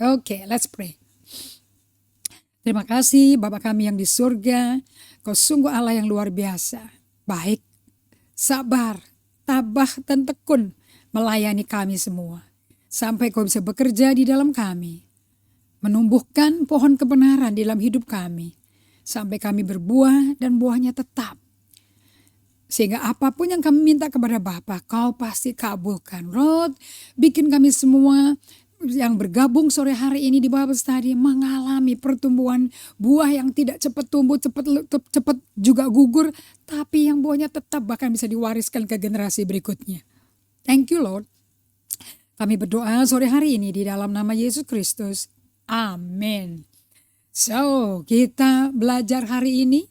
Oke, let's pray. Terima kasih Bapa kami yang di surga, Kau sungguh Allah yang luar biasa, baik, sabar, tabah dan tekun melayani kami semua. Sampai Kau bisa bekerja di dalam kami, menumbuhkan pohon kebenaran di dalam hidup kami, sampai kami berbuah dan buahnya tetap. Sehingga apapun yang kami minta kepada Bapa, Kau pasti kabulkan. Lord, bikin kami semua yang bergabung sore hari ini di Bible Study mengalami pertumbuhan buah yang tidak cepat tumbuh, cepat juga gugur, tapi yang buahnya tetap bahkan bisa diwariskan ke generasi berikutnya. Thank you Lord. Kami berdoa sore hari ini di dalam nama Yesus Kristus. Amin. So, kita belajar hari ini.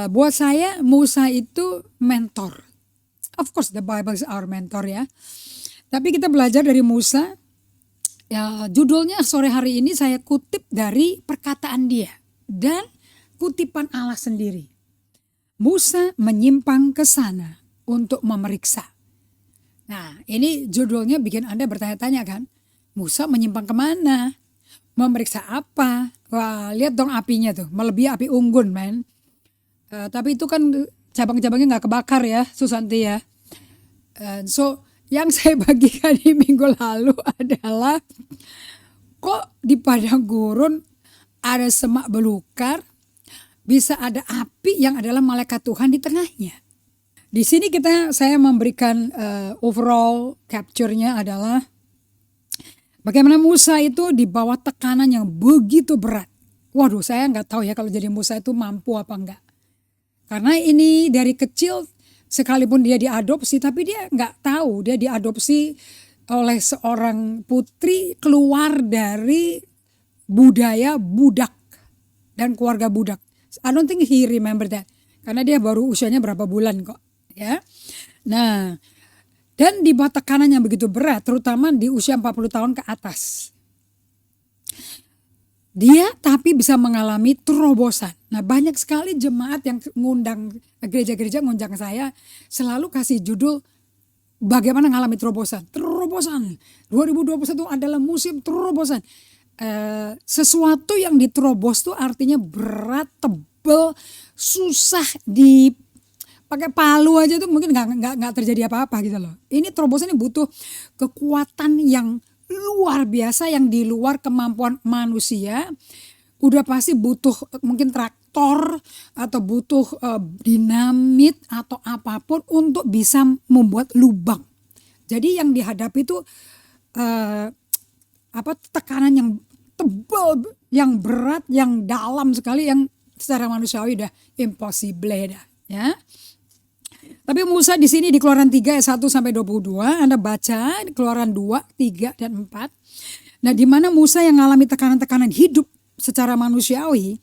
Buat saya Musa itu mentor. Of course the Bible is our mentor ya. Tapi kita belajar dari Musa. Ya, judulnya sore hari ini saya kutip dari perkataan dia dan kutipan Allah sendiri. Musa menyimpang ke sana untuk memeriksa. Nah, ini judulnya bikin Anda bertanya-tanya kan? Musa menyimpang kemana? Memeriksa apa? Wah, lihat dong apinya tuh, melebihi api unggun, men. Tapi itu kan cabang-cabangnya nggak kebakar ya, Susanti ya. So, yang saya bagikan di minggu lalu adalah kok di padang gurun ada semak belukar, bisa ada api yang adalah malaikat Tuhan di tengahnya. Di sini saya memberikan overall capture-nya adalah bagaimana Musa itu di bawah tekanan yang begitu berat. Waduh, saya nggak tahu ya kalau jadi Musa itu mampu apa enggak. Karena ini dari kecil sekalipun dia diadopsi, tapi dia nggak tahu dia diadopsi oleh seorang putri keluar dari budaya budak dan keluarga budak. I don't think he remember that. Karena dia baru usianya berapa bulan kok. Ya. Nah, dan di bawah tekanan yang begitu berat, terutama di usia 40 tahun ke atas. Dia tapi bisa mengalami terobosan. Nah, banyak sekali jemaat yang ngundang, gereja-gereja ngundang saya selalu kasih judul bagaimana mengalami terobosan. Terobosan 2021 adalah musim terobosan. Sesuatu yang diterobos tuh artinya berat, tebel, susah pakai palu aja tuh mungkin nggak terjadi apa-apa gitu loh. Ini terobosan ini butuh kekuatan yang luar biasa yang di luar kemampuan manusia. Udah pasti butuh mungkin traktor atau butuh dinamit atau apapun untuk bisa membuat lubang. Jadi yang dihadapi itu tekanan yang tebal, yang berat, yang dalam sekali, yang secara manusiawi udah impossible dah ya. Tapi Musa di sini di Keluaran 3 ayat 1 sampai 22, Anda baca di Keluaran 2, 3 dan 4. Nah, di mana Musa yang mengalami tekanan-tekanan hidup secara manusiawi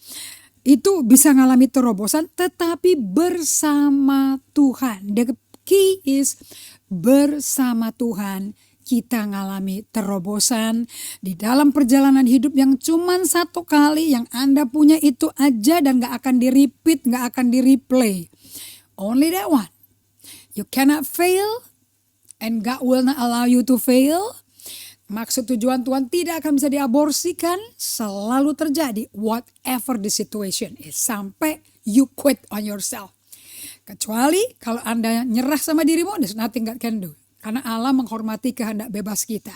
itu bisa mengalami terobosan tetapi bersama Tuhan. The key is bersama Tuhan kita mengalami terobosan di dalam perjalanan hidup yang cuman satu kali, yang Anda punya itu aja dan gak akan di-repeat, gak akan di-replay. Only that one. You cannot fail and God will not allow you to fail. Maksud tujuan Tuhan tidak akan bisa diaborsikan, selalu terjadi whatever the situation is sampai you quit on yourself. Kecuali kalau Anda nyerah sama dirimu, there's nothing God can do. Karena Allah menghormati kehendak bebas kita.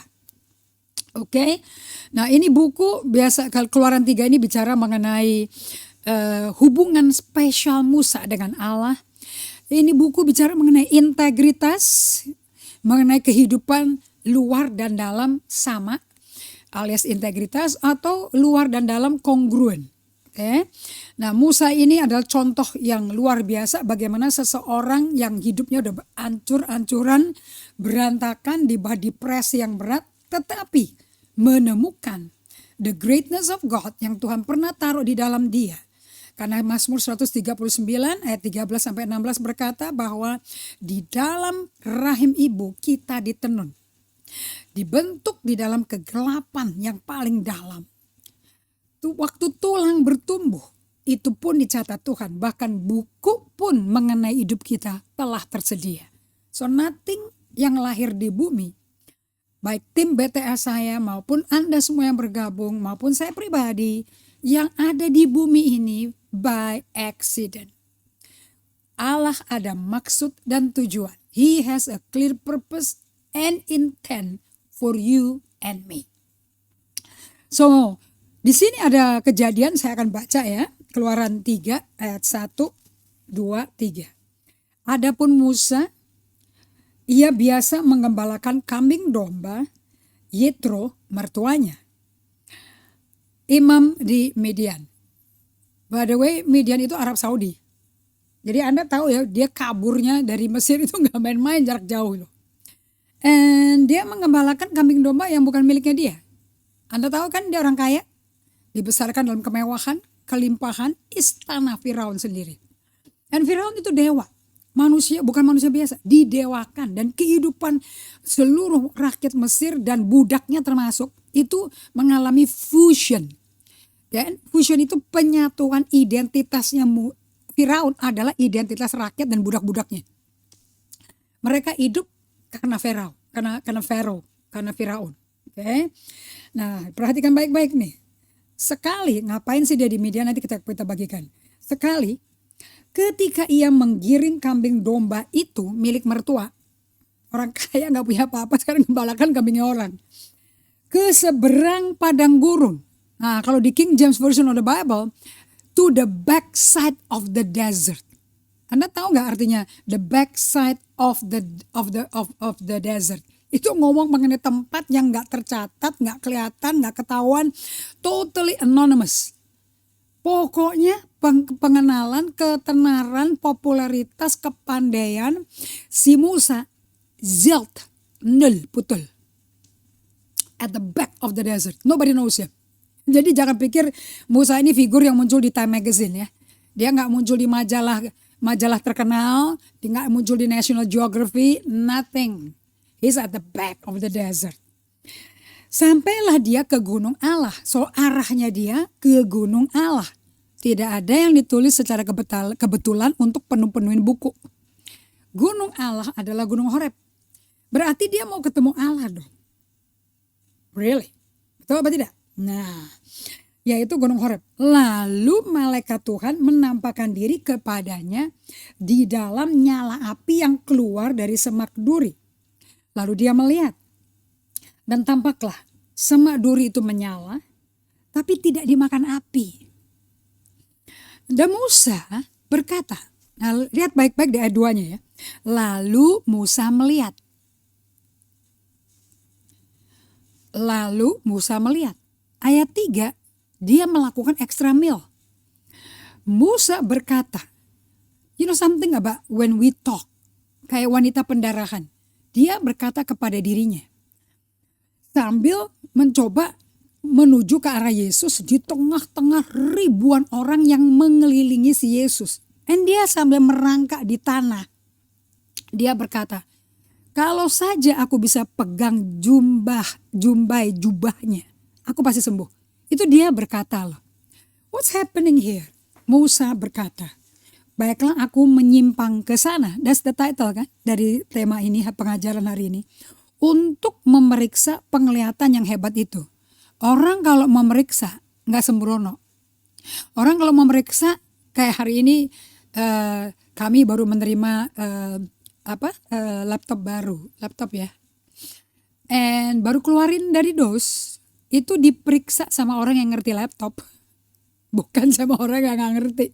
Oke. Nah, ini buku biasa Keluaran 3 ini bicara mengenai hubungan spesial Musa dengan Allah. Ini buku bicara mengenai integritas, mengenai kehidupan luar dan dalam sama, alias integritas, atau luar dan dalam kongruen. Oke. Nah, Musa ini adalah contoh yang luar biasa bagaimana seseorang yang hidupnya udah hancur-hancuran, berantakan, di body press yang berat, tetapi menemukan the greatness of God yang Tuhan pernah taruh di dalam dia. Karena Mazmur 139 ayat 13 sampai 16 berkata bahwa di dalam rahim ibu kita ditenun. Dibentuk di dalam kegelapan yang paling dalam. Waktu tulang bertumbuh, itu pun dicatat Tuhan. Bahkan buku pun mengenai hidup kita telah tersedia. So nothing yang lahir di bumi baik tim BTS saya maupun Anda semua yang bergabung maupun saya pribadi yang ada di bumi ini by accident. Allah ada maksud dan tujuan. He has a clear purpose and intent for you and me. So, di sini ada kejadian, saya akan baca ya. Keluaran 3 ayat 1, 2, 3. Adapun Musa, ia biasa menggembalakan kambing domba, Yitro mertuanya, imam di Midian. By the way, Midian itu Arab Saudi. Jadi Anda tahu ya, dia kaburnya dari Mesir itu gak main-main, jarak jauh loh. And dia menggembalakan kambing domba yang bukan miliknya dia. Anda tahu kan dia orang kaya, dibesarkan dalam kemewahan, kelimpahan, istana Firaun sendiri. Dan Firaun itu dewa. Manusia, bukan manusia biasa, didewakan. Dan kehidupan seluruh rakyat Mesir dan budaknya termasuk itu mengalami fusion. Dan fusion itu penyatuan identitasnya. Firaun adalah identitas rakyat dan budak-budaknya. Mereka hidup karena Firaun. Oke. Nah, perhatikan baik-baik nih. Sekali, ngapain sih dia di Midian, nanti kita bagikan. Sekali, ketika ia menggiring kambing domba itu milik mertua. Orang kaya gak punya apa-apa, sekarang gembalakan kambingnya orang. Ke seberang padang gurun. Nah, kalau di King James Version of the Bible, to the backside of the desert. Anda tahu gak artinya the backside of the desert? Itu ngomong mengenai tempat yang gak tercatat, gak kelihatan, gak ketahuan, totally anonymous. Pokoknya pengenalan, ketenaran, popularitas, kepandaian si Musa zelt, nol, putul. At the back of the desert, nobody knows him. Jadi jangan pikir Musa ini figur yang muncul di Time Magazine ya. Dia gak muncul di majalah terkenal, dia gak muncul di National Geography, nothing. He's at the back of the desert. Sampailah dia ke Gunung Allah. So arahnya dia ke Gunung Allah. Tidak ada yang ditulis secara kebetulan untuk penuhin buku. Gunung Allah adalah Gunung Horeb. Berarti dia mau ketemu Allah dong. Really? Betul apa tidak? Nah, yaitu Gunung Horeb. Lalu malaikat Tuhan menampakkan diri kepadanya di dalam nyala api yang keluar dari semak duri. Lalu dia melihat. Dan tampaklah semak duri itu menyala, tapi tidak dimakan api. Dan Musa berkata, nah lihat baik-baik di ayat 2-nya ya. Lalu Musa melihat. Ayat 3, dia melakukan extra meal. Musa berkata, you know something about when we talk, kayak wanita pendarahan. Dia berkata kepada dirinya, sambil mencoba menuju ke arah Yesus di tengah-tengah ribuan orang yang mengelilingi si Yesus. Dan dia sambil merangkak di tanah. Dia berkata, kalau saja aku bisa pegang jubahnya, aku pasti sembuh. Itu dia berkata loh. What's happening here? Musa berkata, baiklah aku menyimpang ke sana. That's the title kan dari tema ini, pengajaran hari ini. Untuk memeriksa penglihatan yang hebat itu. Orang kalau memeriksa gak sembrono. Orang kalau memeriksa kayak hari ini kami baru menerima laptop ya. And baru keluarin dari DOS, itu diperiksa sama orang yang ngerti laptop. Bukan sama orang yang gak ngerti.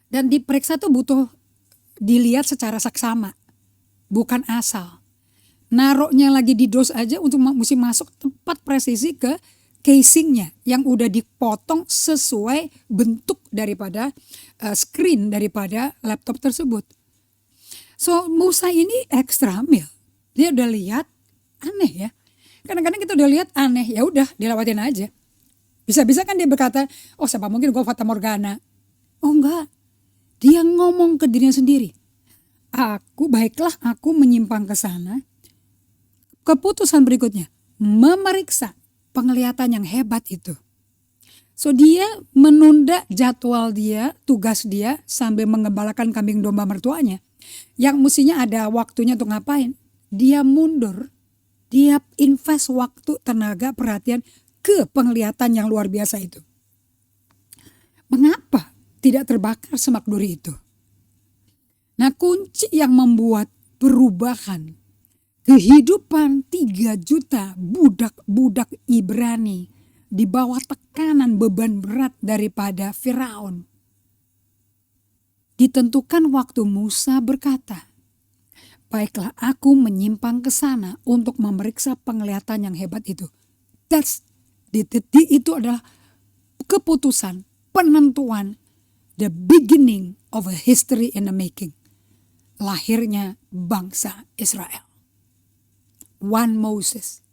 Dan diperiksa tuh butuh dilihat secara saksama. Bukan asal. Naroknya lagi di DOS aja untuk mesti masuk tepat presisi ke casingnya yang udah dipotong sesuai bentuk daripada screen daripada laptop tersebut. So Musa ini extra meal. Dia udah lihat aneh ya. Kadang-kadang kita udah lihat aneh, ya udah dilewatin aja. Bisa-bisa kan dia berkata, oh siapa mungkin gue fata morgana. Oh enggak. Dia ngomong ke dirinya sendiri. Baiklah aku menyimpang ke sana. Keputusan berikutnya, memeriksa penglihatan yang hebat itu. So dia menunda jadwal dia, tugas dia sambil mengembalakan kambing domba mertuanya. Yang mestinya ada waktunya untuk ngapain. Dia mundur Dia invest waktu, tenaga, perhatian ke penglihatan yang luar biasa itu. Mengapa tidak terbakar semak duri itu? Nah, kunci yang membuat perubahan kehidupan 3 juta budak-budak Ibrani di bawah tekanan beban berat daripada Firaun ditentukan waktu Musa berkata, "Baiklah, aku menyimpang ke sana untuk memeriksa penglihatan yang hebat itu." Itu adalah keputusan, penentuan, the beginning of a history in the making. Lahirnya bangsa Israel. One Moses,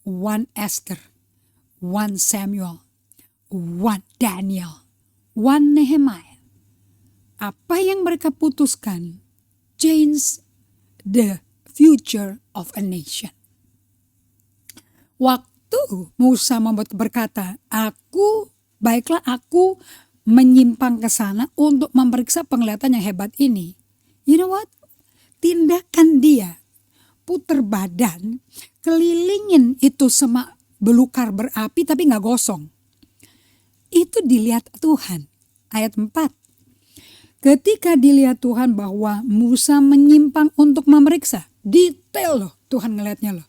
one Esther, one Samuel, one Daniel, one Nehemiah. Apa yang mereka putuskan change the future of a nation. Waktu Musa berkata, baiklah aku menyimpang ke sana untuk memeriksa penglihatan yang hebat ini. You know what? Tindakan dia puter badan, kelilingin itu semak belukar berapi tapi gak gosong. Itu dilihat Tuhan. Ayat 4. Ketika dilihat Tuhan bahwa Musa menyimpang untuk memeriksa. Detail loh Tuhan ngelihatnya loh.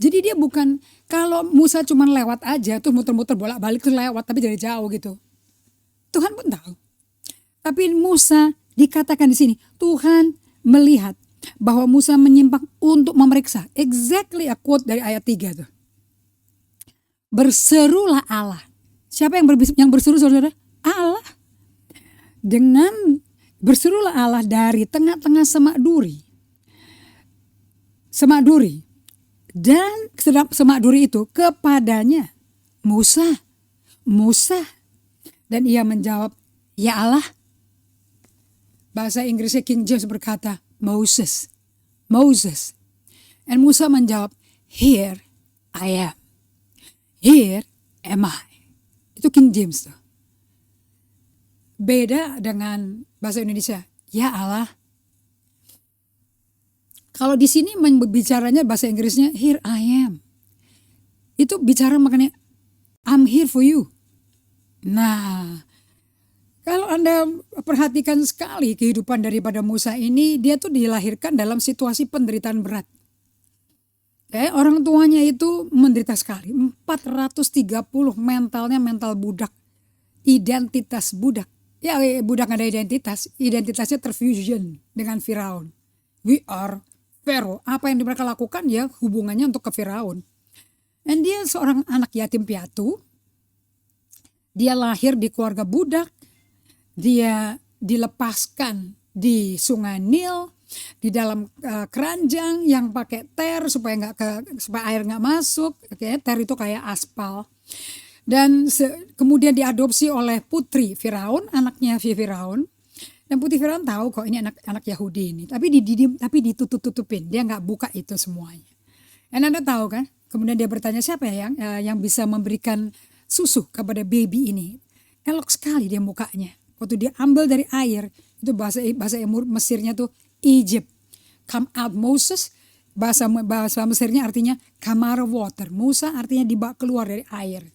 Jadi dia bukan, kalau Musa cuma lewat aja tuh muter-muter bolak-balik tuh lewat tapi dari jauh gitu. Tuhan pun tahu. Tapi Musa dikatakan di sini, Tuhan melihat bahwa Musa menyimpang untuk memeriksa. Exactly a quote dari ayat 3 tuh. Berserulah Allah. Siapa yang berseru saudara? Allah. Dengan berserulah Allah dari tengah-tengah semak duri. Semak duri. Dan semak duri itu kepadanya, Musa, Musa. Dan ia menjawab, ya Allah. Bahasa Inggrisnya King James berkata, Moses, Moses. And Musa menjawab, here I am. Here am I. Itu King James tuh. Beda dengan bahasa Indonesia, ya Allah. Kalau di sini bicaranya bahasa Inggrisnya here I am. Itu bicara makanya I'm here for you. Nah, kalau Anda perhatikan sekali kehidupan daripada Musa ini, dia tuh dilahirkan dalam situasi penderitaan berat. Orang tuanya itu menderita sekali. 430 mentalnya mental budak. Identitas budak. Ya budak gak ada identitas. Identitasnya terfusion dengan Firaun. We are Pharaoh. Apa yang mereka lakukan ya hubungannya untuk ke Firaun. Dan dia seorang anak yatim piatu. Dia lahir di keluarga budak. Dia dilepaskan di sungai Nil. Di dalam keranjang yang pakai ter supaya air nggak masuk. Ter itu kayak aspal. Dan kemudian diadopsi oleh putri Firaun, anaknya Firaun. Dan putri Firaun tahu kok ini anak Yahudi ini. Tapi ditutup-tutupin, dia nggak buka itu semuanya. Dan Anda tahu kan, kemudian dia bertanya siapa yang bisa memberikan susu kepada baby ini. Elok sekali dia mukanya. Waktu dia ambil dari air, itu bahasa Mesirnya tuh Egypt. Come out Moses, bahasa Mesirnya artinya come out of water. Musa artinya dibawa keluar dari air.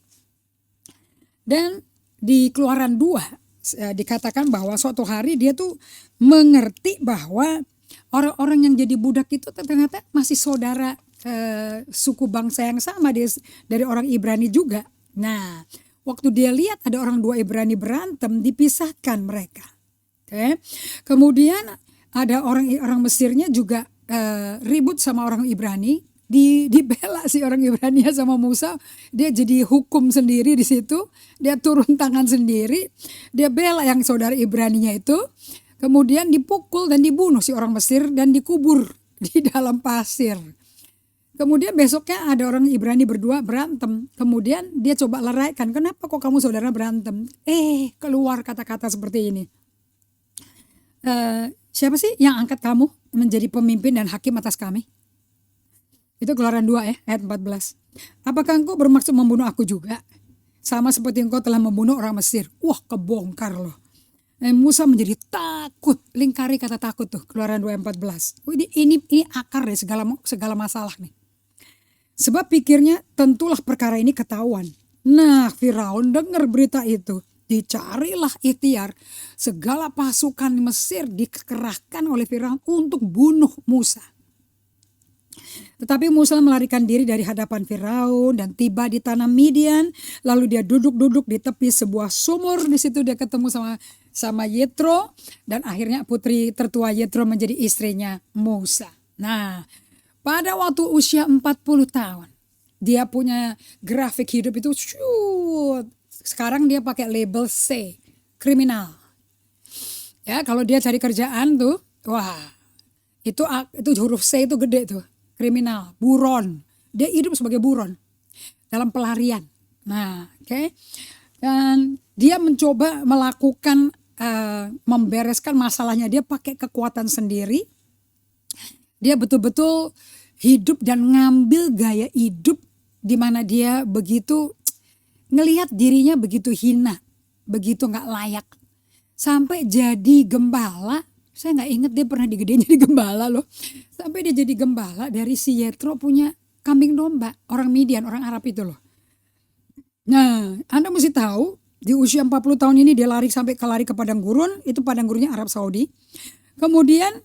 Dan di Keluaran 2 dikatakan bahwa suatu hari dia tuh mengerti bahwa orang-orang yang jadi budak itu ternyata masih saudara suku bangsa yang sama dari orang Ibrani juga. Nah, waktu dia lihat ada orang 2 Ibrani berantem, dipisahkan mereka. Kemudian ada orang Mesirnya juga ribut sama orang Ibrani. Dibela si orang Ibrani sama Musa, dia jadi hukum sendiri di situ, dia turun tangan sendiri, dia bela yang saudara Ibraninya itu, kemudian dipukul dan dibunuh si orang Mesir dan dikubur di dalam pasir. Kemudian besoknya ada orang Ibrani berdua berantem, kemudian dia coba leraikan, kenapa kok kamu saudara berantem? Keluar kata-kata seperti ini. Siapa sih yang angkat kamu menjadi pemimpin dan hakim atas kami? Itu Keluaran 2 ayat 14. Apakah engkau bermaksud membunuh aku juga? Sama seperti engkau telah membunuh orang Mesir. Wah, kebongkar loh. Musa menjadi takut. Lingkari kata takut tuh. Keluaran 2 ayat 14. Ini akar deh segala masalah nih. Sebab pikirnya tentulah perkara ini ketahuan. Nah, Firaun dengar berita itu. Dicarilah ikhtiar. Segala pasukan Mesir dikerahkan oleh Firaun untuk bunuh Musa. Tetapi Musa melarikan diri dari hadapan Firaun dan tiba di tanah Midian. Lalu dia duduk-duduk di tepi sebuah sumur. Di situ dia ketemu sama Yetro. Dan akhirnya putri tertua Yetro menjadi istrinya Musa. Nah, pada waktu usia 40 tahun. Dia punya grafik hidup itu shoot. Sekarang dia pakai label C. Kriminal. Ya, kalau dia cari kerjaan tuh. Wah, itu huruf C itu gede tuh. Kriminal, buron. Dia hidup sebagai buron dalam pelarian. Nah, oke. Dan dia mencoba melakukan membereskan masalahnya dia pakai kekuatan sendiri. Dia betul-betul hidup dan ngambil gaya hidup di mana dia begitu ngelihat dirinya begitu hina, begitu nggak layak. Sampai jadi gembala. Saya nggak inget dia pernah digedein jadi gembala loh. Sampai dia jadi gembala dari si Yetro punya kambing domba. Orang Midian, orang Arab itu loh. Nah, Anda mesti tahu di usia 40 tahun ini dia lari ke padang gurun. Itu padang gurunnya Arab Saudi. Kemudian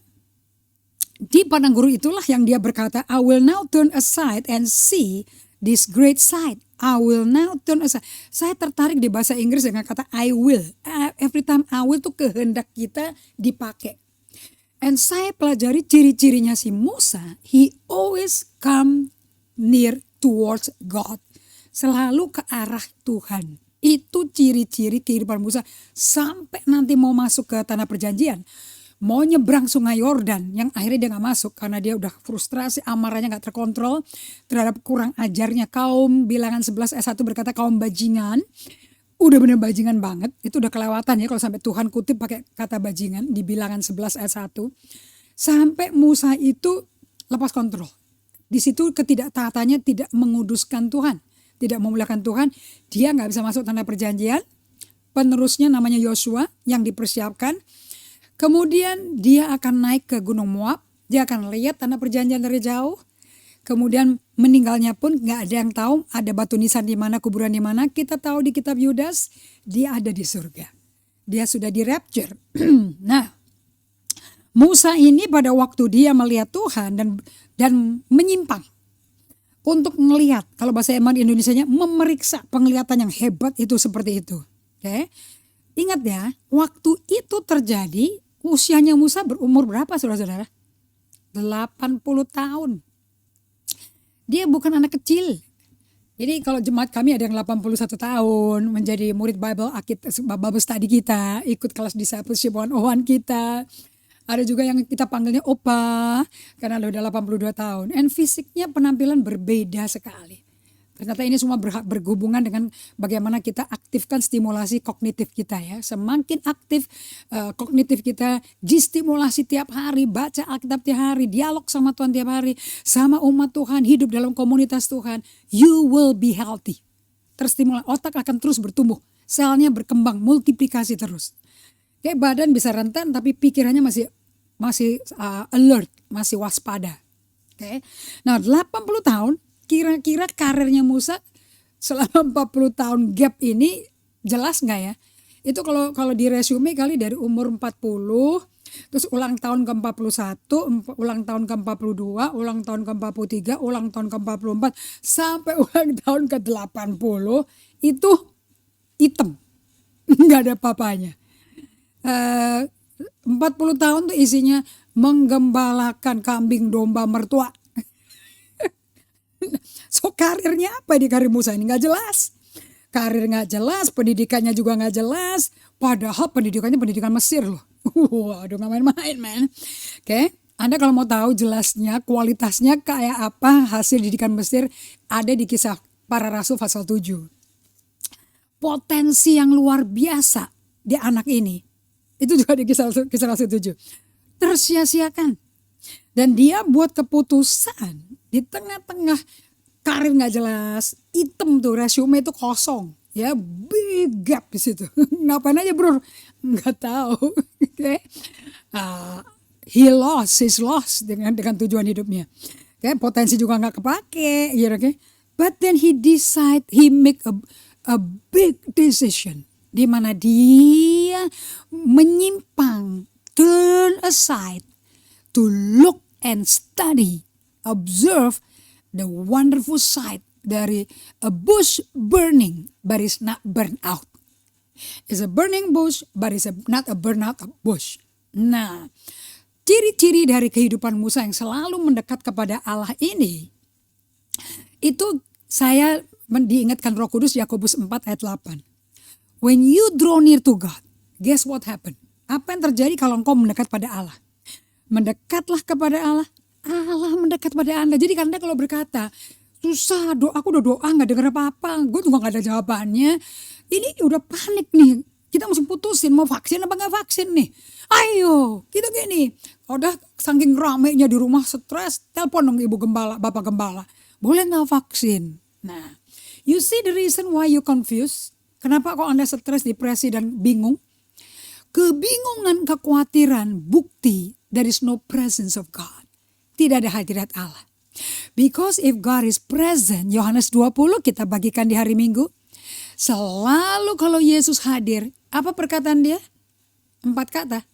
di padang gurun itulah yang dia berkata, I will now turn aside and see this great sight. I will now turn aside. Saya tertarik di bahasa Inggris dengan kata I will. Every time I will itu kehendak kita dipakai. And saya pelajari ciri-cirinya si Musa. He always come near towards God. Selalu ke arah Tuhan. Itu ciri-ciri kehidupan Musa. Sampai nanti mau masuk ke tanah perjanjian. Mau nyebrang sungai Yordan yang akhirnya dia gak masuk karena dia udah frustrasi, amarahnya gak terkontrol terhadap kurang ajarnya kaum. Bilangan 11 ayat 1 berkata kaum bajingan. Udah bener bajingan banget, itu udah kelewatan ya kalau sampai Tuhan kutip pakai kata bajingan di Bilangan 11 ayat 1. Sampai Musa itu lepas kontrol. Di situ ketidaktaatannya tidak menguduskan Tuhan, tidak memuliakan Tuhan. Dia gak bisa masuk tanah perjanjian. Penerusnya namanya Yosua yang dipersiapkan. Kemudian dia akan naik ke Gunung Moab. Dia akan lihat tanah perjanjian dari jauh. Kemudian meninggalnya pun gak ada yang tahu. Ada batu nisan di mana, kuburan di mana. Kita tahu di kitab Yudas dia ada di surga. Dia sudah di rapture. Nah, Musa ini pada waktu dia melihat Tuhan dan menyimpang. Untuk melihat, kalau bahasa Indonesianya memeriksa penglihatan yang hebat itu seperti itu. Oke. Ingat ya, waktu itu terjadi usianya Musa berumur berapa saudara-saudara? 80 tahun. Dia bukan anak kecil. Jadi kalau jemaat kami ada yang 81 tahun menjadi murid Bible study kita, ikut kelas discipleship 101 kita. Ada juga yang kita panggilnya opa karena udah 82 tahun. And fisiknya penampilan berbeda sekali. Ternyata ini semua berhubungan dengan bagaimana kita aktifkan stimulasi kognitif kita ya. Semakin aktif kognitif kita distimulasi tiap hari, baca Alkitab tiap hari, dialog sama Tuhan tiap hari, sama umat Tuhan, hidup dalam komunitas Tuhan, you will be healthy. Terstimulasi, otak akan terus bertumbuh, selnya berkembang, multiplikasi terus. Kayak badan bisa rentan tapi pikirannya masih alert, masih waspada. Oke. Nah, 80 tahun kira-kira karirnya Musa selama 40 tahun gap ini jelas nggak ya? Itu kalau di resume kali dari umur 40, terus ulang tahun ke-41, ulang tahun ke-42, ulang tahun ke-43, ulang tahun ke-44, sampai ulang tahun ke-80, itu hitam. Nggak ada papanya. 40 tahun tuh isinya menggembalakan kambing domba mertua. So karirnya apa di karir Musa ini gak jelas. Karir gak jelas, pendidikannya juga gak jelas. Padahal pendidikannya pendidikan Mesir loh. Waduh gak main-main man. Oke, Anda kalau mau tahu jelasnya kualitasnya kayak apa hasil didikan Mesir ada di Kisah Para Rasul pasal 7. Potensi yang luar biasa di anak ini. Itu juga di Kisah Rasul 7. Tersia-siakan. Dan dia buat keputusan di tengah-tengah karir nggak jelas, hitam tuh resume itu kosong, ya big gap di situ. Ngapain aja bro? Nggak tahu. Okay. He lost dengan tujuan hidupnya. Potensi juga nggak kepake, oke. But then he make a big decision di mana dia menyimpang, turn aside to look and study, observe the wonderful sight dari a bush burning but is not burned out. It's a burning bush but it's not a burnout bush. Nah, ciri-ciri dari kehidupan Musa yang selalu mendekat kepada Allah ini, itu saya diingatkan Roh Kudus Yakobus 4 ayat 8. When you draw near to God, guess what happen? Apa yang terjadi kalau engkau mendekat pada Allah? Mendekatlah kepada Allah, Allah mendekat pada Anda. Jadi Anda kalau berkata, susah, aku udah doa gak dengar apa-apa, gue juga gak ada jawabannya. Ini udah panik nih, kita mesti putusin mau vaksin apa gak vaksin nih. Ayo, kita gini, udah saking ramenya di rumah stres, telepon dong ibu gembala, bapak gembala. Boleh gak vaksin? Nah, you see the reason why you confused? Kenapa kok Anda stres, depresi dan bingung? Kebingungan, kekhawatiran, bukti there is no presence of God. Tidak ada hadirat Allah. Because if God is present, Yohanes 20 kita bagikan di hari Minggu. Selalu kalau Yesus hadir, apa perkataan dia? 4 kata.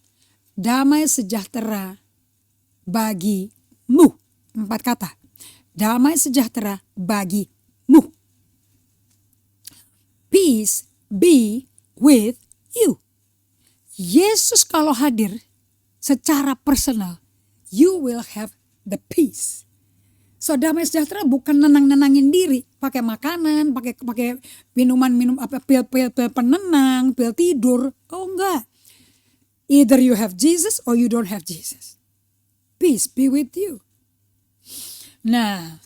Damai sejahtera bagimu. 4 kata. Damai sejahtera bagimu. Peace be with you. Yesus kalau hadir secara personal, you will have the peace. So damai sejahtera bukan nenang-nenangin diri, pakai makanan, pakai minuman pil penenang, pil tidur. Oh enggak. Either you have Jesus or you don't have Jesus. Peace be with you. Nah,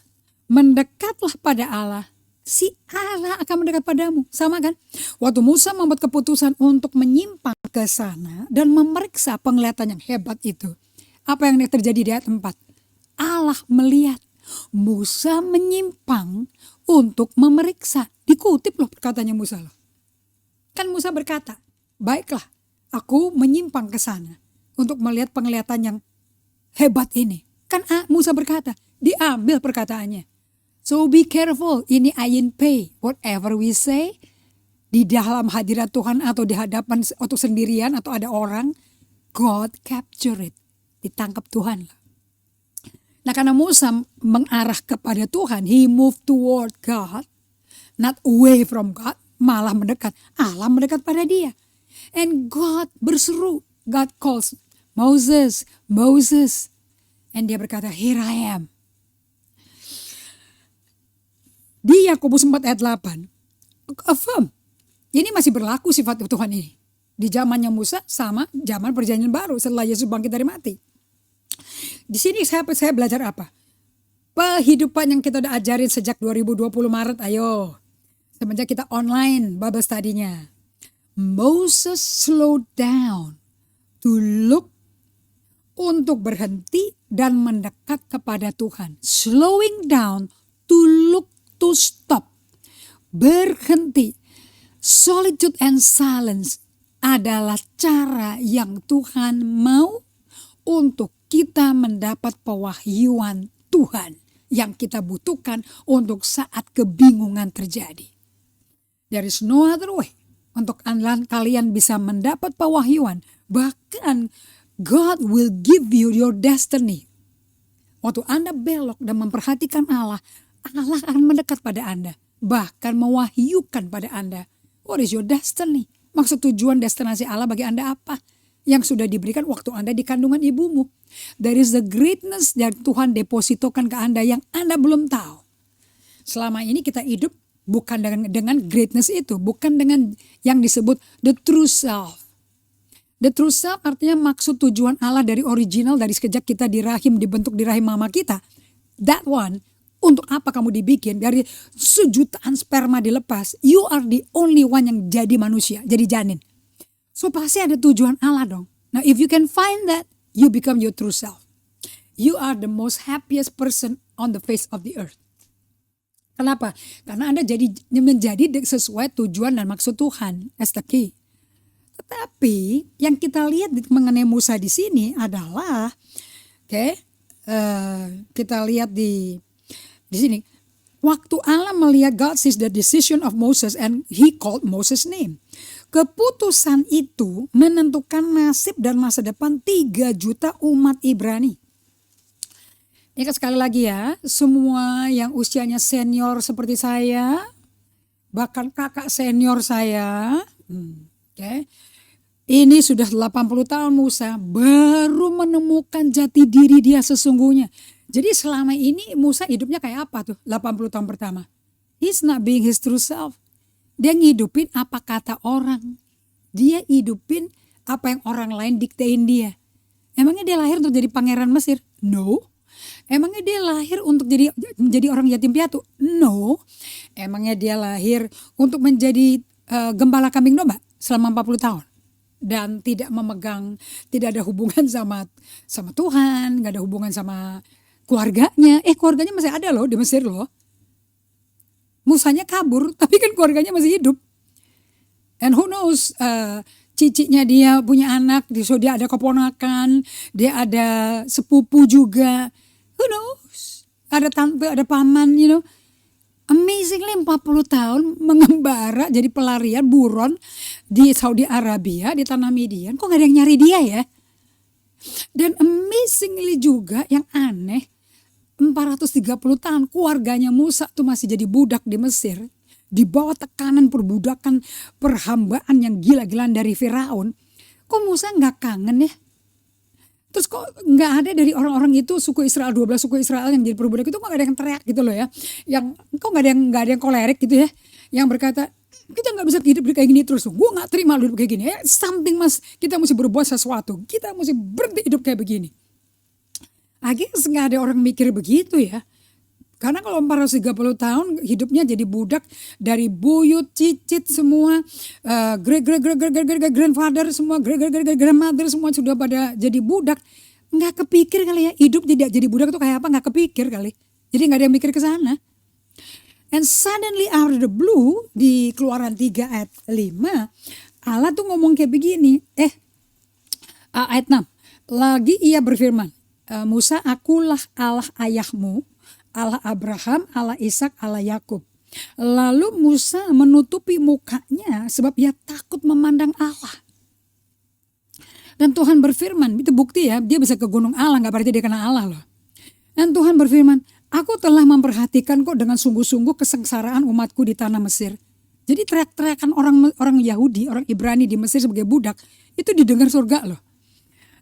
mendekatlah pada Allah, si Allah akan mendekat padamu. Sama kan? Waktu Musa membuat keputusan untuk menyimpang ke sana dan memeriksa penglihatan yang hebat itu. Apa yang terjadi di ayat 4? Allah melihat Musa menyimpang untuk memeriksa. Dikutip loh perkataannya Musa loh. Kan Musa berkata, baiklah aku menyimpang ke sana untuk melihat penglihatan yang hebat ini. Kan Musa berkata, diambil perkataannya. So be careful, ini ayin pay. Whatever we say, di dalam hadirat Tuhan atau di hadapan atau sendirian atau ada orang, God capture it. Ditangkap Tuhan lah. Nah karena Musa mengarah kepada Tuhan, he moved toward God, not away from God, malah mendekat. Allah mendekat pada dia. And God berseru, God calls Moses, Moses. And dia berkata, here I am. Di Yakobus 4 ayat 8, affirm. Ini masih berlaku sifat Tuhan ini. Di zamannya Musa sama zaman perjanjian baru setelah Yesus bangkit dari mati. Di sini saya belajar apa? Kehidupan yang kita udah ajarin sejak 2020 Maret, ayo. Semenjak kita online Bible study-nya. Moses slowed down to look, untuk berhenti dan mendekat kepada Tuhan. Slowing down to look, to stop. Berhenti. Solitude and silence adalah cara yang Tuhan mau untuk kita mendapat pewahyuan Tuhan yang kita butuhkan untuk saat kebingungan terjadi. There is no other way untuk kalian bisa mendapat pewahyuan. Bahkan God will give you your destiny. Waktu Anda belok dan memperhatikan Allah, Allah akan mendekat pada Anda. Bahkan mewahyukan pada Anda. What is your destiny? Maksud tujuan destinasi Allah bagi Anda apa? Yang sudah diberikan waktu Anda di kandungan ibumu. There is the greatness yang Tuhan depositokan ke Anda yang Anda belum tahu. Selama ini kita hidup bukan dengan greatness itu. Bukan dengan yang disebut the true self. The true self artinya maksud tujuan Allah dari original, dari sekejap kita di rahim, dibentuk di rahim mama kita. That one, untuk apa kamu dibikin? Dari sejutaan sperma dilepas, you are the only one yang jadi manusia, jadi janin. So pasti ada tujuan Allah dong. Now if you can find that, you become your true self. You are the most happiest person on the face of the earth. Kenapa? Karena Anda menjadi sesuai tujuan dan maksud Tuhan. That's the key. Tetapi yang kita lihat mengenai Musa di sini adalah, kita lihat di sini. Waktu Allah melihat, God sees the decision of Moses and he called Moses name. Keputusan itu menentukan nasib dan masa depan 3 juta umat Ibrani. Ingat sekali lagi ya, semua yang usianya senior seperti saya, bahkan kakak senior saya, ini sudah 80 tahun Musa baru menemukan jati diri dia sesungguhnya. Jadi selama ini Musa hidupnya kayak apa tuh 80 tahun pertama? He's not being his true self. Dia ngidupin apa kata orang. Dia hidupin apa yang orang lain diktein dia. Emangnya dia lahir untuk jadi pangeran Mesir? No. Emangnya dia lahir untuk menjadi orang yatim piatu? No. Emangnya dia lahir untuk menjadi gembala kambing domba selama 40 tahun? Dan tidak ada hubungan sama Tuhan, gak ada hubungan sama keluarganya. Keluarganya masih ada loh di Mesir loh. Musanya kabur, tapi kan keluarganya masih hidup. And who knows, cicitnya dia punya anak, dia ada keponakan, dia ada sepupu juga. Who knows, ada tante, ada paman, Amazingly 40 tahun mengembara jadi pelarian buron di Saudi Arabia, di tanah Midian. Kok gak ada yang nyari dia ya? Dan amazingly juga yang aneh, 430 tahun keluarganya Musa tuh masih jadi budak di Mesir. Di bawah tekanan perbudakan, perhambaan yang gila-gilaan dari Firaun. Kok Musa gak kangen ya? Terus kok gak ada dari orang-orang itu, suku Israel, 12 suku Israel yang jadi perbudak itu, kok gak ada yang teriak gitu loh ya. Yang kok gak ada yang kolerik gitu ya. Yang berkata, kita gak bisa hidup kayak gini terus. Gue gak terima hidup kayak gini. Kita mesti berbuat sesuatu. Kita mesti berhenti hidup kayak begini. Akhirnya gak ada orang mikir begitu ya. Karena kalau 430 tahun hidupnya jadi budak dari buyut, cicit semua, grandfather semua, grandmother semua sudah pada jadi budak. Nggak kepikir kali ya, hidup tidak jadi budak itu kayak apa, nggak kepikir kali. Jadi nggak ada yang mikir ke sana. And suddenly out of the blue, di Keluaran 3 ayat 5, Allah tuh ngomong kayak begini, ayat 6, lagi ia berfirman, Musa, akulah Allah ayahmu, Allah Abraham, Allah Ishak, Allah Yakub. Lalu Musa menutupi mukanya sebab ia takut memandang Allah. Dan Tuhan berfirman, itu bukti ya, dia bisa ke gunung Allah, gak berarti dia kena Allah loh. Dan Tuhan berfirman, aku telah memperhatikan kok dengan sungguh-sungguh kesengsaraan umatku di tanah Mesir. Jadi teriak-teriakan orang Yahudi, orang Ibrani di Mesir sebagai budak, itu didengar surga loh.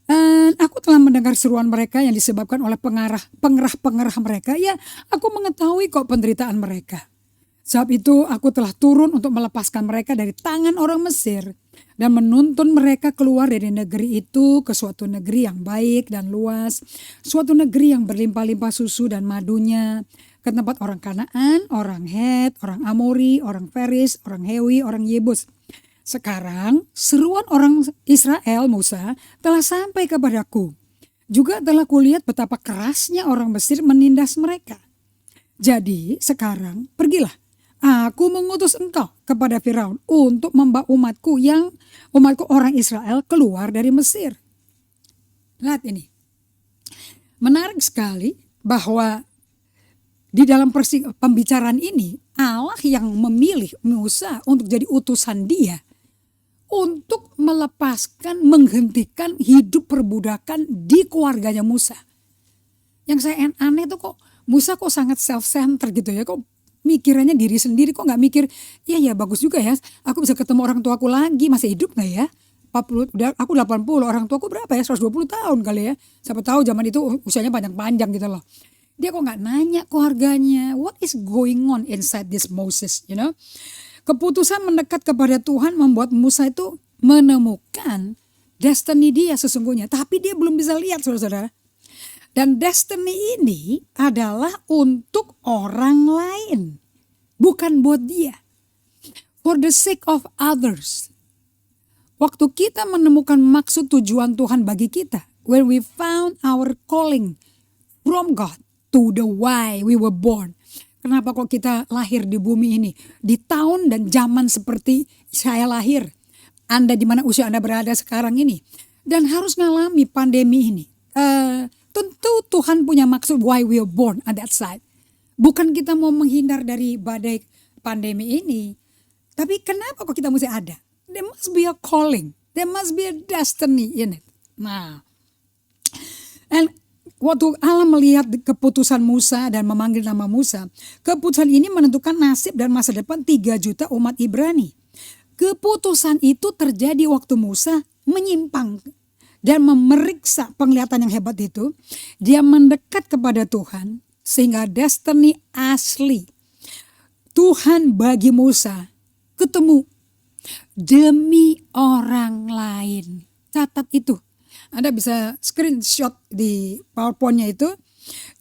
Dan aku telah mendengar seruan mereka yang disebabkan oleh pengerah-pengerah mereka. Ya, aku mengetahui kok penderitaan mereka. Sebab itu aku telah turun untuk melepaskan mereka dari tangan orang Mesir. Dan menuntun mereka keluar dari negeri itu ke suatu negeri yang baik dan luas. Suatu negeri yang berlimpah-limpah susu dan madunya. Ke tempat orang Kanaan, orang Het, orang Amori, orang Feris, orang Hewi, orang Yebus. Sekarang seruan orang Israel Musa telah sampai kepadaku. Juga telah kulihat betapa kerasnya orang Mesir menindas mereka. Jadi sekarang pergilah, aku mengutus engkau kepada Firaun untuk membawa umatku orang Israel keluar dari Mesir. Lihat ini. Menarik sekali bahwa di dalam pembicaraan ini Allah yang memilih Musa untuk jadi utusan dia. Untuk melepaskan, menghentikan hidup perbudakan di keluarganya Musa. Yang saya aneh itu kok Musa kok sangat self-centered gitu ya. Kok mikirannya diri sendiri, kok gak mikir, ya bagus juga ya. Aku bisa ketemu orang tuaku lagi, masih hidup gak ya? 40, aku 80, orang tuaku berapa ya? 120 tahun kali ya. Siapa tahu zaman itu usianya panjang-panjang gitu loh. Dia kok gak nanya keluarganya, what is going on inside this Moses, Keputusan mendekat kepada Tuhan membuat Musa itu menemukan destiny dia sesungguhnya. Tapi dia belum bisa lihat saudara-saudara. Dan destiny ini adalah untuk orang lain. Bukan buat dia. For the sake of others. Waktu kita menemukan maksud tujuan Tuhan bagi kita. When we found our calling from God to the why we were born. Kenapa kok kita lahir di bumi ini? Di tahun dan zaman seperti saya lahir. Anda di mana usia Anda berada sekarang ini. Dan harus ngalami pandemi ini. tentu Tuhan punya maksud why we are born on that side. Bukan kita mau menghindar dari badai pandemi ini. Tapi kenapa kok kita mesti ada? There must be a calling. There must be a destiny in it. Nah, and waktu Allah melihat keputusan Musa dan memanggil nama Musa, keputusan ini menentukan nasib dan masa depan 3 juta umat Ibrani. Keputusan itu terjadi waktu Musa menyimpang dan memeriksa penglihatan yang hebat itu. Dia mendekat kepada Tuhan sehingga destiny asli Tuhan bagi Musa ketemu demi orang lain. Catat itu. Anda bisa screenshot di PowerPoint-nya itu.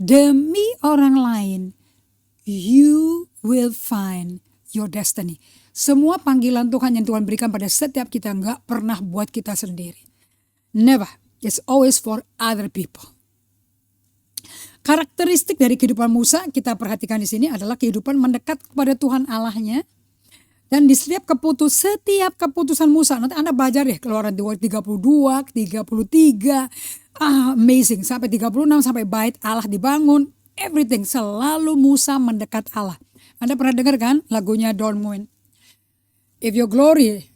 Demi orang lain, you will find your destiny. Semua panggilan Tuhan yang Tuhan berikan pada setiap kita gak pernah buat kita sendiri. Never. It's always for other people. Karakteristik dari kehidupan Musa kita perhatikan di sini adalah kehidupan mendekat kepada Tuhan Allahnya. Dan di setiap keputusan Musa, nanti Anda belajar ya Keluaran 32, 33, amazing. Sampai 36, sampai bait Allah dibangun, everything. Selalu Musa mendekat Allah. Anda pernah dengar kan lagunya Don Moen? If your glory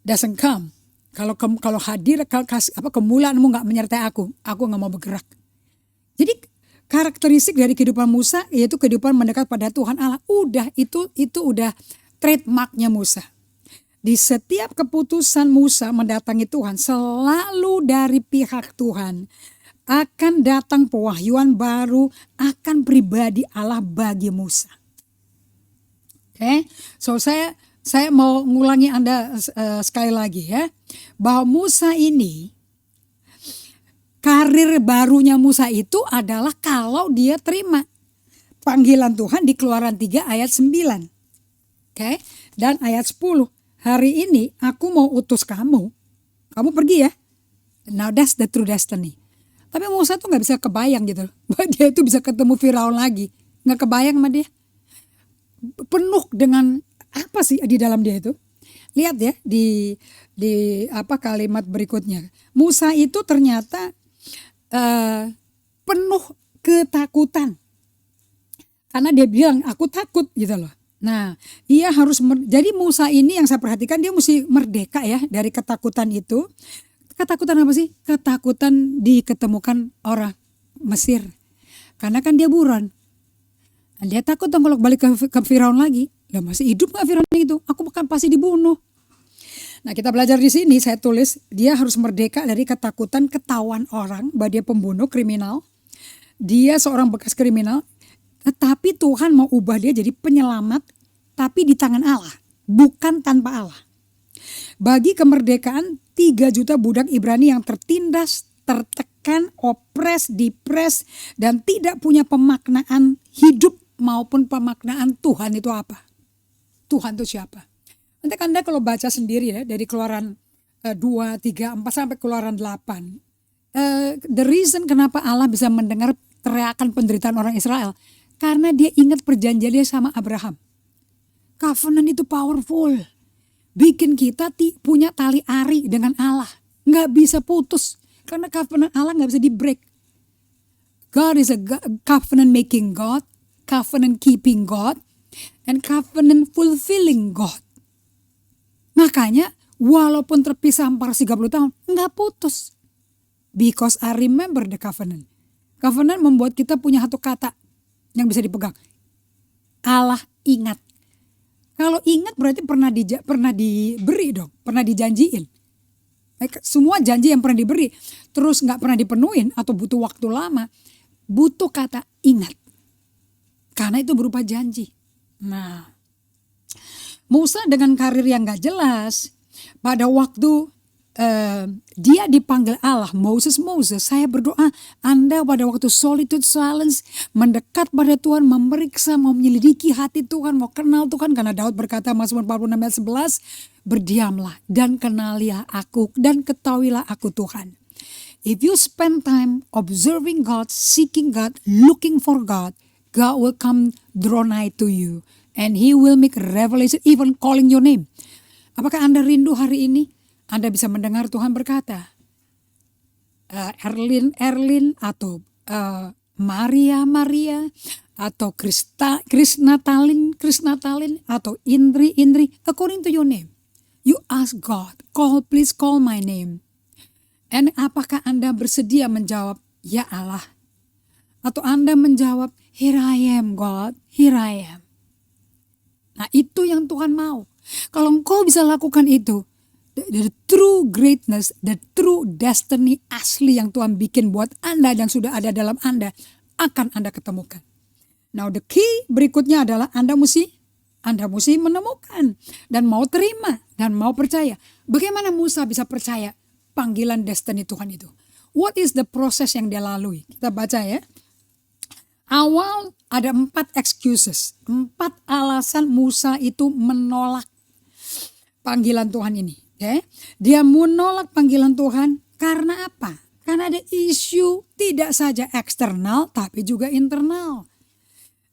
doesn't come, kalau hadir, kemuliaanmu gak menyertai aku gak mau bergerak. Jadi karakteristik dari kehidupan Musa yaitu kehidupan mendekat pada Tuhan Allah. Udah itu udah trademarknya Musa. Di setiap keputusan Musa mendatangi Tuhan, selalu dari pihak Tuhan akan datang pewahyuan baru akan pribadi Allah bagi Musa. Oke, so saya mau ngulangi Anda sekali lagi ya, bahwa Musa ini, karir barunya Musa itu adalah kalau dia terima panggilan Tuhan di Keluaran 3 ayat 9. Oke, dan ayat 10. Hari ini aku mau utus kamu pergi ya. Now that's the true destiny. Tapi Musa tuh gak bisa kebayang gitu. Bahwa dia itu bisa ketemu Firaun lagi. Gak kebayang sama dia. Penuh dengan apa sih di dalam dia itu. Lihat ya di kalimat berikutnya. Musa itu ternyata penuh ketakutan. Karena dia bilang aku takut gitu loh. Nah, ia harus jadi Musa ini yang saya perhatikan dia mesti merdeka ya dari ketakutan itu. Ketakutan apa sih? Ketakutan diketemukan orang Mesir. Karena kan dia buron. Dan dia takut dong kalau balik ke Firaun lagi. Lah masih hidup gak Firaun itu? Aku bukan pasti dibunuh. Nah, kita belajar di sini saya tulis dia harus merdeka dari ketakutan ketahuan orang bahwa dia pembunuh kriminal. Dia seorang bekas kriminal. Tetapi Tuhan mau ubah dia jadi penyelamat, tapi di tangan Allah, bukan tanpa Allah. Bagi kemerdekaan 3 juta budak Ibrani yang tertindas, tertekan, opres, dipres, dan tidak punya pemaknaan hidup maupun pemaknaan Tuhan itu apa? Tuhan itu siapa? Nanti Anda kalau baca sendiri ya, dari Keluaran 2, 3, 4 sampai Keluaran 8. The reason kenapa Allah bisa mendengar teriakan penderitaan orang Israel, karena dia ingat perjanjiannya sama Abraham. Covenant itu powerful. Bikin kita punya tali ari dengan Allah. Gak bisa putus. Karena covenant Allah gak bisa di break. God is a covenant making God. Covenant keeping God. And covenant fulfilling God. Makanya walaupun terpisah 30 tahun. Gak putus. Because I remember the covenant. Covenant membuat kita punya satu kata yang bisa dipegang. Allah ingat. Kalau ingat berarti pernah diberi dong, pernah dijanjiin. Semua janji yang pernah diberi terus gak pernah dipenuhin atau butuh waktu lama, butuh kata ingat. Karena itu berupa janji. Nah, Musa dengan karir yang gak jelas, pada waktu dia dipanggil Allah, Moses, saya berdoa Anda pada waktu solitude silence mendekat pada Tuhan, memeriksa, mau menyelidiki hati Tuhan, mau kenal Tuhan. Karena Daud berkata Mazmur 46 ayat 11, berdiamlah dan kenalilah aku dan ketahuilah aku Tuhan. If you spend time observing God, seeking God, looking for God, God will come draw nigh to you and He will make revelation, even calling your name. Apakah Anda rindu hari ini? Anda bisa mendengar Tuhan berkata, Erlin atau Maria atau Krisnatalin atau Indri according to your name. You ask God, please call my name. And apakah Anda bersedia menjawab, ya Allah? Atau Anda menjawab, here I am God, here I am. Nah itu yang Tuhan mau. Kalau engkau bisa lakukan itu, the true greatness, the true destiny asli yang Tuhan bikin buat Anda dan sudah ada dalam Anda, akan Anda ketemukan. Now the key berikutnya adalah Anda mesti menemukan dan mau terima dan mau percaya. Bagaimana Musa bisa percaya panggilan destiny Tuhan itu? What is the process yang dia lalui? Kita baca ya. Awal ada 4 excuses, 4 alasan Musa itu menolak panggilan Tuhan ini. Okay? Dia menolak panggilan Tuhan karena apa? Karena ada isu tidak saja eksternal tapi juga internal.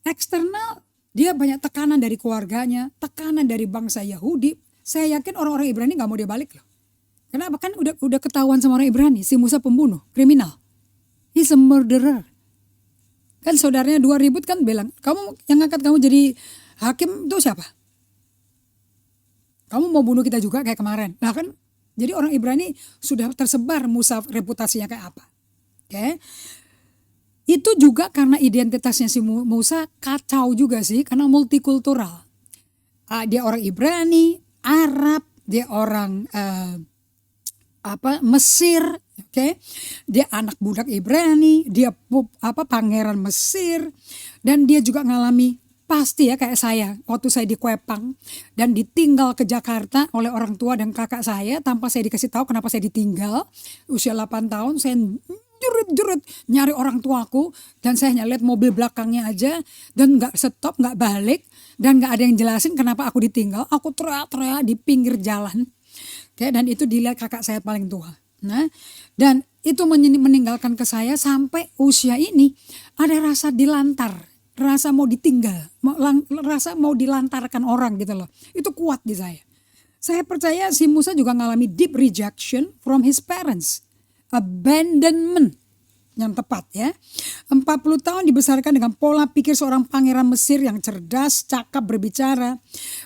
Eksternal, dia banyak tekanan dari keluarganya, tekanan dari bangsa Yahudi. Saya yakin orang-orang Ibrani gak mau dia balik loh. Kenapa? Kan udah ketahuan sama orang Ibrani, si Musa pembunuh, kriminal. He's a murderer. Kan saudaranya 2 ribut kan bilang, kamu yang ngangkat kamu jadi hakim itu siapa? Kamu mau bunuh kita juga kayak kemarin. Nah kan, jadi orang Ibrani sudah tersebar Musa reputasinya kayak apa. Oke. Itu juga karena identitasnya si Musa kacau juga sih, karena multikultural. Dia orang Ibrani, Arab, dia orang Mesir, oke? Dia anak budak Ibrani, dia pangeran Mesir, dan dia juga ngalami pasti ya kayak saya waktu saya di Kuepang dan ditinggal ke Jakarta oleh orang tua dan kakak saya tanpa saya dikasih tahu kenapa saya ditinggal. Usia 8 tahun saya jurut nyari orang tuaku dan saya hanya lihat mobil belakangnya aja dan nggak stop, nggak balik dan nggak ada yang jelasin kenapa aku ditinggal. Aku teriak-teriak di pinggir jalan. Oke, dan itu dilihat kakak saya paling tua. Nah, dan itu meninggalkan ke saya sampai usia ini ada rasa dilantar, rasa mau ditinggal, rasa mau dilantarkan orang gitu loh. Itu kuat di saya. Saya percaya si Musa juga mengalami deep rejection from his parents. Abandonment yang tepat ya. 40 tahun dibesarkan dengan pola pikir seorang pangeran Mesir yang cerdas, cakap berbicara.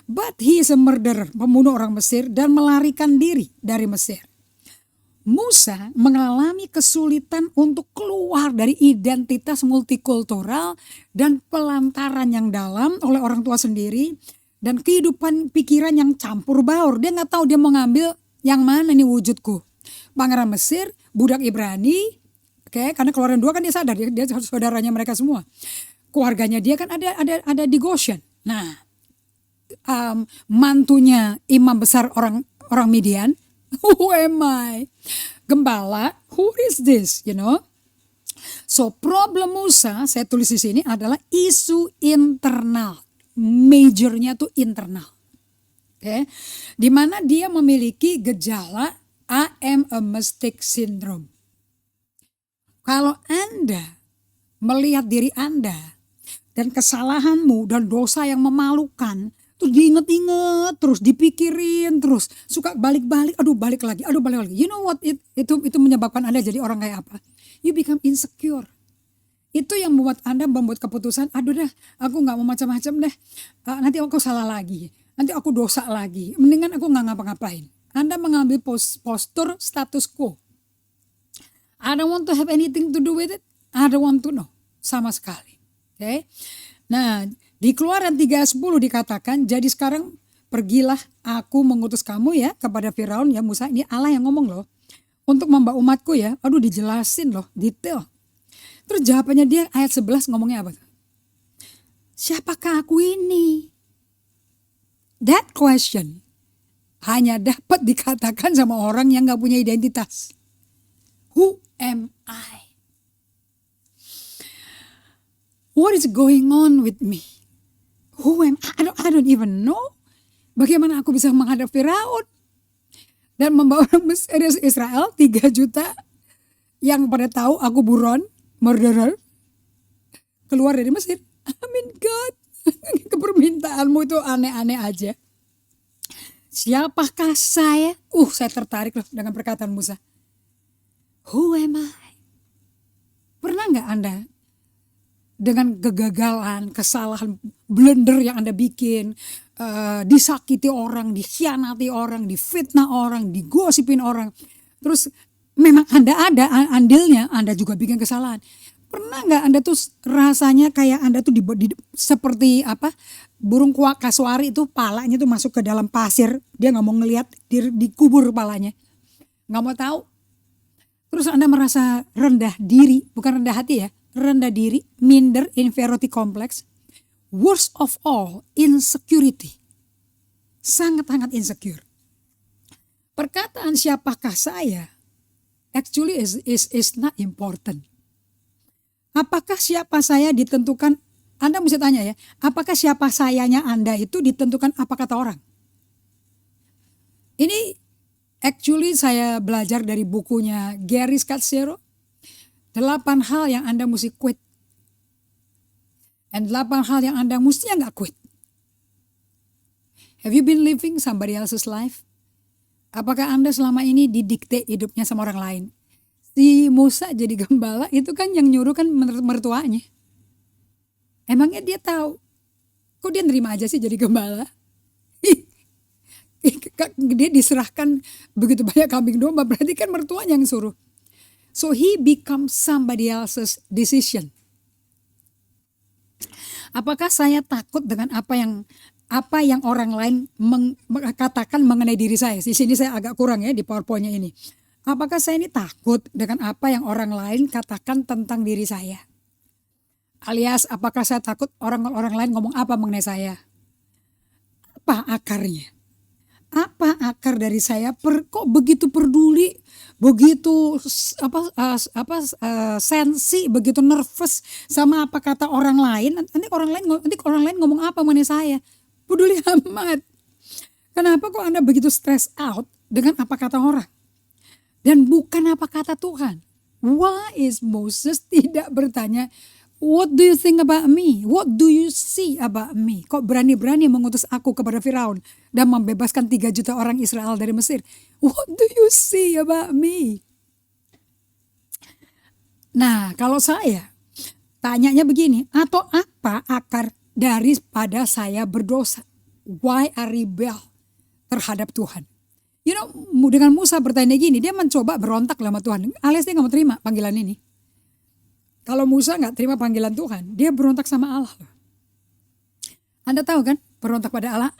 But he is a murderer, pembunuh orang Mesir dan melarikan diri dari Mesir. Musa mengalami kesulitan untuk keluar dari identitas multikultural dan pelantaran yang dalam oleh orang tua sendiri dan kehidupan pikiran yang campur baur. Dia nggak tahu dia mau ngambil yang mana nih wujudku. Pangeran Mesir, budak Ibrani, oke, karena keluaran 2 kan dia sadar dia saudaranya mereka semua. Keluarganya dia kan ada di Goshen. Nah, mantunya imam besar orang Midian. Who am I? Gembala, who is this? You know? So problem Musa, saya tulis di sini adalah isu internal. Majornya tuh internal. Oke. Di mana dia memiliki gejala I am a mistake syndrome. Kalau Anda melihat diri Anda dan kesalahanmu dan dosa yang memalukan, terus diinget-inget, terus dipikirin, terus suka balik-balik, balik lagi. You know what? Itu menyebabkan Anda jadi orang kayak apa? You become insecure. Itu yang membuat keputusan, aku gak mau macam-macam deh. Nanti aku salah lagi, nanti aku dosa lagi. Mendingan aku gak ngapa-ngapain. Anda mengambil postur status quo. I don't want to have anything to do with it. I don't want to know. Sama sekali. Okay? Nah, di Keluaran 3:10 dikatakan, jadi sekarang pergilah aku mengutus kamu ya kepada Firaun ya Musa. Ini Allah yang ngomong loh. Untuk membawa umatku ya. Dijelasin loh, detail. Terus jawabannya dia ayat 11 ngomongnya apa? Siapakah aku ini? That question hanya dapat dikatakan sama orang yang gak punya identitas. Who am I? What is going on with me? Who am I? I don't even know. Bagaimana aku bisa menghadap Firaun dan membawa orang Israel 3 juta yang pada tahu aku buron, murderer, keluar dari Mesir. I mean God, kepermintaanmu itu aneh-aneh aja. Siapakah saya? Saya tertarik loh dengan perkataan Musa. Who am I? Pernah nggak Anda dengan kegagalan, kesalahan, blunder yang Anda bikin, disakiti orang, dikhianati orang, difitnah orang, digosipin orang, terus memang Anda ada andilnya, Anda juga bikin kesalahan. Pernah nggak Anda tuh rasanya kayak Anda tuh seperti apa, burung kuak kasuari itu palanya tuh masuk ke dalam pasir, dia nggak mau ngelihat, dikubur palanya, nggak mau tahu. Terus Anda merasa rendah diri, bukan rendah hati ya, rendah diri, minder, inferiority complex. Worst of all, insecurity. Sangat-sangat insecure. Perkataan siapakah saya actually is not important. Apakah siapa saya ditentukan, Anda mesti tanya ya, apakah siapa sayanya Anda itu ditentukan apa kata orang? Ini actually saya belajar dari bukunya Gary Scazzero, 8 hal yang Anda mesti quit. And 8 hal yang Anda mestinya gak quit. Have you been living somebody else's life? Apakah Anda selama ini didikte hidupnya sama orang lain? Si Musa jadi gembala itu kan yang nyuruh kan mertuanya. Emangnya dia tahu? Kok dia nerima aja sih jadi gembala? Dia diserahkan begitu banyak kambing domba, berarti kan mertuanya yang suruh. So he becomes somebody else's decision. Apakah saya takut dengan apa yang orang lain katakan mengenai diri saya? Di sini saya agak kurang ya di PowerPoint-nya ini. Apakah saya ini takut dengan apa yang orang lain katakan tentang diri saya? Alias apakah saya takut orang-orang lain ngomong apa mengenai saya? Apa akarnya? Apa akar dari saya kok begitu peduli, begitu sensi, begitu nervous sama apa kata orang lain? Nanti orang lain ngomong apa mengenai saya? Peduli amat. Kenapa kok Anda begitu stress out dengan apa kata orang? Dan bukan apa kata Tuhan. Why is Moses tidak bertanya, what do you think about me? What do you see about me? Kok berani-berani mengutus aku kepada Firaun dan membebaskan 3 juta orang Israel dari Mesir? What do you see about me? Nah, kalau saya tanyanya begini, atau apa akar daripada saya berdosa? Why I rebel terhadap Tuhan? You know, dengan Musa bertanya gini, dia mencoba berontak sama Tuhan. Alias dia gak mau terima panggilan ini. Kalau Musa gak terima panggilan Tuhan, dia berontak sama Allah. Anda tahu kan berontak pada Allah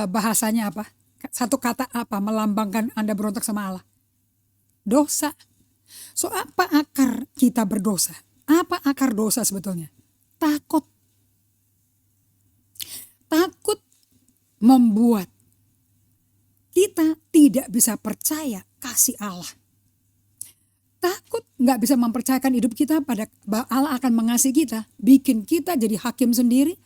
bahasanya apa? Satu kata apa melambangkan Anda berontak sama Allah? Dosa. So apa akar kita berdosa? Apa akar dosa sebetulnya? Takut. Takut membuat kita tidak bisa percaya kasih Allah. Takut gak bisa mempercayakan hidup kita pada Allah akan mengasihi kita. Bikin kita jadi hakim sendiri.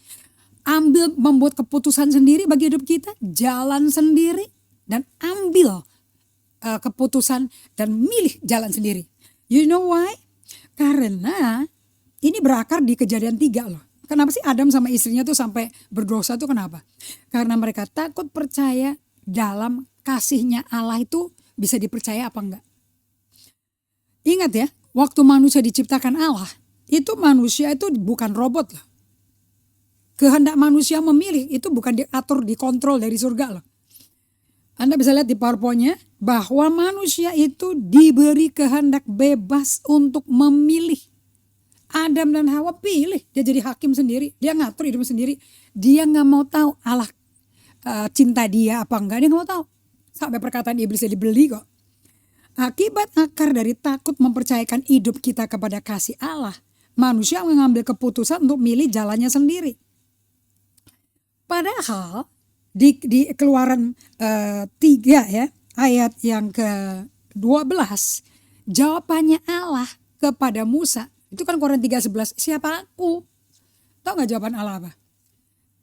Membuat keputusan sendiri bagi hidup kita. Jalan sendiri. Dan ambil keputusan dan milih jalan sendiri. You know why? Karena ini berakar di Kejadian 3 loh. Kenapa sih Adam sama istrinya tuh sampai berdosa tuh kenapa? Karena mereka takut percaya dalam kasihnya Allah itu bisa dipercaya apa enggak. Ingat ya, waktu manusia diciptakan Allah, itu manusia itu bukan robot loh. Kehendak manusia memilih itu bukan diatur, dikontrol dari surga loh. Anda bisa lihat di PowerPoint-nya bahwa manusia itu diberi kehendak bebas untuk memilih. Adam dan Hawa pilih, dia jadi hakim sendiri, dia ngatur hidupnya sendiri. Dia gak mau tahu Allah cinta dia apa enggak, dia gak mau tahu. Sampai perkataan iblisnya dibeli kok. Akibat akar dari takut mempercayakan hidup kita kepada kasih Allah, manusia mengambil keputusan untuk milih jalannya sendiri. Padahal di Keluaran 3 ya, ayat yang ke-12, jawabannya Allah kepada Musa, itu kan Keluaran 3:11, siapa aku? Tahu gak jawaban Allah apa?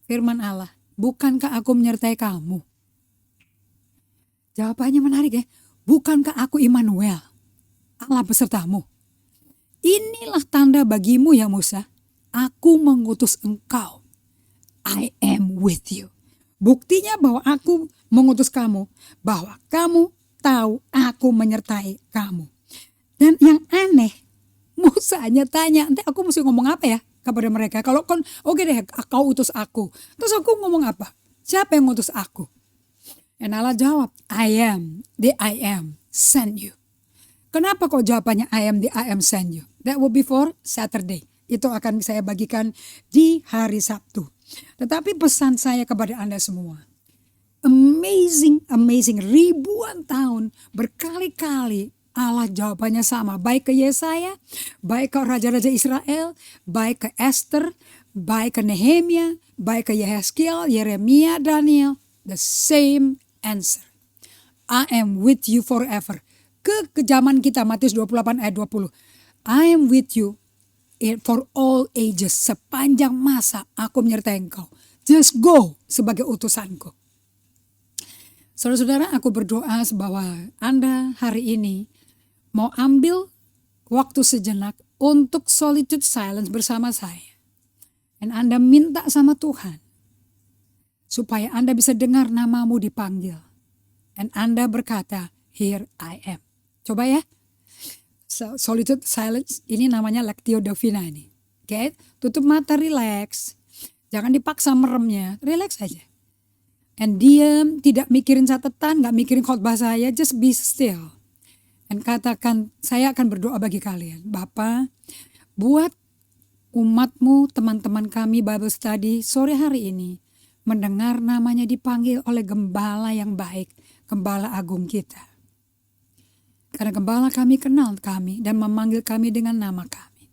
Firman Allah, bukankah aku menyertai kamu? Jawabannya menarik ya. Bukankah aku Immanuel, Allah besertamu? Inilah tanda bagimu ya Musa, aku mengutus engkau. I am with you. Buktinya bahwa aku mengutus kamu, bahwa kamu tahu aku menyertai kamu. Dan yang aneh, Musa hanya tanya, nanti aku mesti ngomong apa ya kepada mereka? Kalau oke deh, kau utus aku. Terus aku ngomong apa? Siapa yang ngutus aku? Dan Allah jawab, I am, the I am, send you. Kenapa kok jawabannya I am, the I am, send you? That will be for Saturday. Itu akan saya bagikan di hari Sabtu. Tetapi pesan saya kepada Anda semua. Amazing, amazing. Ribuan tahun, berkali-kali Allah jawabannya sama. Baik ke Yesaya, baik ke Raja-Raja Israel, baik ke Esther, baik ke Nehemia, baik ke Yehezkiel, Yeremia, Daniel. The same answer. I am with you forever. Ke zaman kita, Matius 28 ayat 20. I am with you for all ages. Sepanjang masa aku menyertai engkau. Just go sebagai utusanku. Saudara-saudara, aku berdoa bahwa Anda hari ini mau ambil waktu sejenak untuk solitude silence bersama saya. Dan Anda minta sama Tuhan supaya Anda bisa dengar namamu dipanggil. Dan Anda berkata, here I am. Coba ya. Solitude silence ini namanya Lectio Divina ini. Oke, tutup mata, relax. Jangan dipaksa meremnya, relax aja. And diam, tidak mikirin catatan, gak mikirin khotbah saya, just be still. Dan katakan, saya akan berdoa bagi kalian. Bapa, buat umatmu, teman-teman kami Bible Study sore hari ini mendengar namanya dipanggil oleh gembala yang baik, gembala agung kita. Karena gembala kami kenal kami dan memanggil kami dengan nama kami.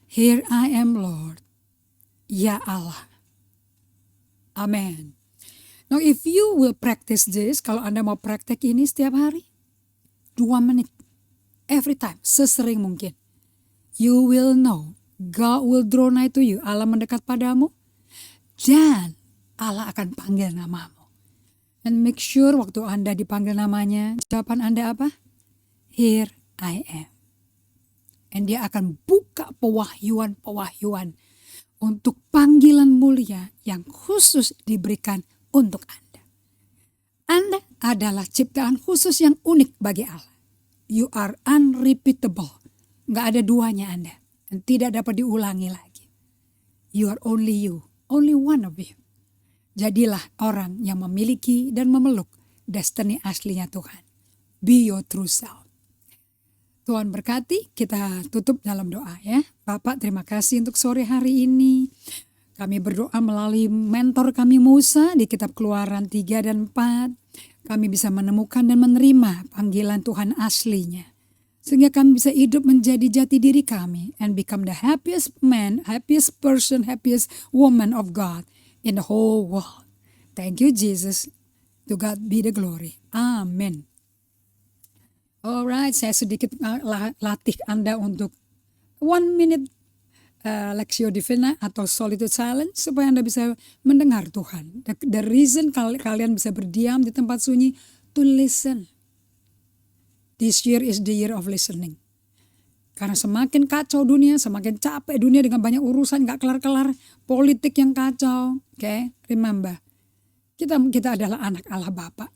Here I am, Lord. Ya Allah. Amen. Now if you will practice this, kalau Anda mau praktek ini setiap hari, 2 menit, every time, sesering mungkin. You will know, God will draw nigh to you, Allah mendekat padamu, dan Allah akan panggil namamu. And make sure waktu Anda dipanggil namanya, jawaban Anda apa? Here I am. And dia akan buka pewahyuan untuk panggilan mulia yang khusus diberikan untuk Anda. Anda adalah ciptaan khusus yang unik bagi Allah. You are unrepeatable. Nggak ada duanya Anda. Dan tidak dapat diulangi lagi. You are only you. Only one of you. Jadilah orang yang memiliki dan memeluk destiny aslinya Tuhan. Be your true self. Tuhan berkati, kita tutup dalam doa ya. Bapak, terima kasih untuk sore hari ini. Kami berdoa melalui mentor kami Musa di kitab Keluaran 3 dan 4. Kami bisa menemukan dan menerima panggilan Tuhan aslinya. Sehingga kami bisa hidup menjadi jati diri kami. And become the happiest man, happiest person, happiest woman of God in the whole world. Thank you Jesus. To God be the glory. Amen. Alright, saya sedikit latih Anda untuk 1 minute Lectio Divina atau Solitude Silence supaya Anda bisa mendengar Tuhan. The reason kalian bisa berdiam di tempat sunyi to listen. This year is the year of listening. Karena semakin kacau dunia, semakin capek dunia dengan banyak urusan gak kelar-kelar, politik yang kacau. Okay? Remember, kita adalah anak Allah Bapa.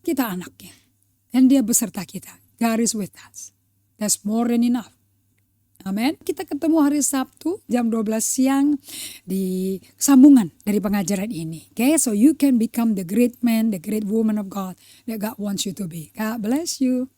Kita anaknya. Dan dia beserta kita. God is with us. That's more than enough. Amin. Kita ketemu hari Sabtu jam 12 siang di sambungan dari pengajaran ini. Okay, so you can become the great man, the great woman of God that God wants you to be. God bless you.